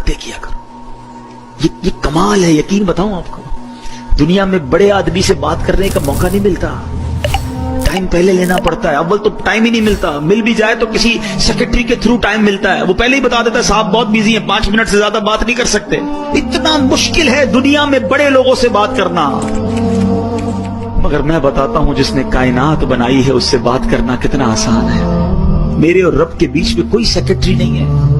باتیں کیا کرو. یہ کمال ہے. یقین بتاؤں آپ کو, دنیا میں بڑے آدمی سے بات کرنے کا موقع نہیں ملتا. ٹائم پہلے لینا پڑتا ہے. اول تو ٹائم ہی نہیں ملتا, مل بھی جائے تو کسی سیکرٹری کے تھرو ٹائم ملتا ہے. وہ پہلے ہی بتا دیتا ہے صاحب بہت بیزی ہیں, 5 منٹ سے زیادہ بات نہیں کر سکتے. اتنا مشکل ہے دنیا میں بڑے لوگوں سے بات کرنا. مگر میں بتاتا ہوں جس نے کائنات بنائی ہے اس سے بات کرنا کتنا آسان ہے. میرے اور رب کے بیچ میں کوئی سیکرٹری نہیں ہے.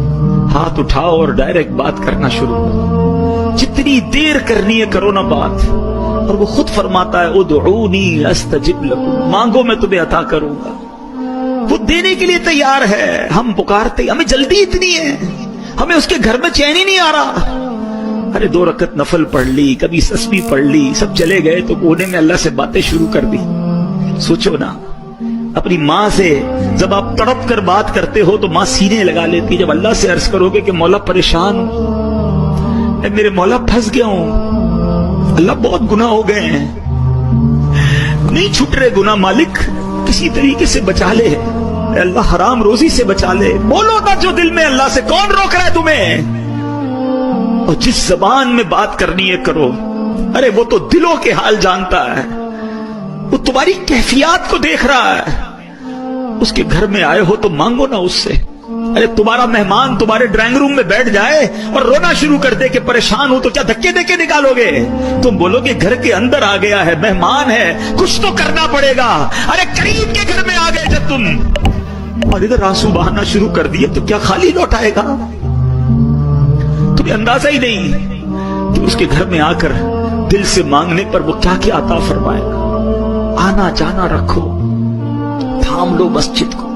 ہاتھ اٹھاؤ اور ڈائریکٹ بات کرنا شروع کرو. جتنی دیر کرنی ہے کرو نا بات. اور وہ خود فرماتا ہے ادعونی استجب لکم, مانگو میں تمہیں عطا کروں گا. وہ دینے کے لیے تیار ہے. ہم پکارتے, ہمیں جلدی اتنی ہے, ہمیں اس کے گھر میں چین ہی نہیں آ رہا. ارے 2 رکعت نفل پڑھ لی, کبھی تسبیح پڑھ لی, سب چلے گئے تو کونے میں اللہ سے باتیں شروع کر دی. سوچو نا, اپنی ماں سے جب آپ تڑپ کر بات کرتے ہو تو ماں سینے لگا لیتی. جب اللہ سے عرض کرو گے کہ مولا پریشان ہوں, اے میرے مولا پھنس گیا ہوں, اللہ بہت گناہ ہو گئے ہیں, نہیں چھوٹ رہے گناہ, مالک کسی طریقے سے بچا لے, اے اللہ حرام روزی سے بچا لے. بولو نا جو دل میں اللہ سے, کون روک رہا ہے تمہیں؟ اور جس زبان میں بات کرنی ہے کرو. ارے وہ تو دلوں کے حال جانتا ہے, وہ تمہاری کیفیات کو دیکھ رہا ہے. اس کے گھر میں آئے ہو تو مانگو نا اس سے. ارے تمہارا مہمان تمہارے ڈرائنگ روم میں بیٹھ جائے اور رونا شروع کر دے کہ پریشان ہوں, تو کیا دھکے دے کے نکالو گے؟ تم بولو کہ گھر کے اندر آ گیا ہے, مہمان ہے, کچھ تو کرنا پڑے گا. ارے قریب کے گھر میں آ گئے جب تم اور ادھر آنسو بہانا شروع کر دیے تو کیا خالی لوٹ آئے گا؟ تمہیں اندازہ ہی نہیں کہ اس کے گھر میں آ کر دل سے مانگنے پر وہ کیا کیا عطا فرمائے گا. آنا جانا رکھو, تھام لو مسجد کو,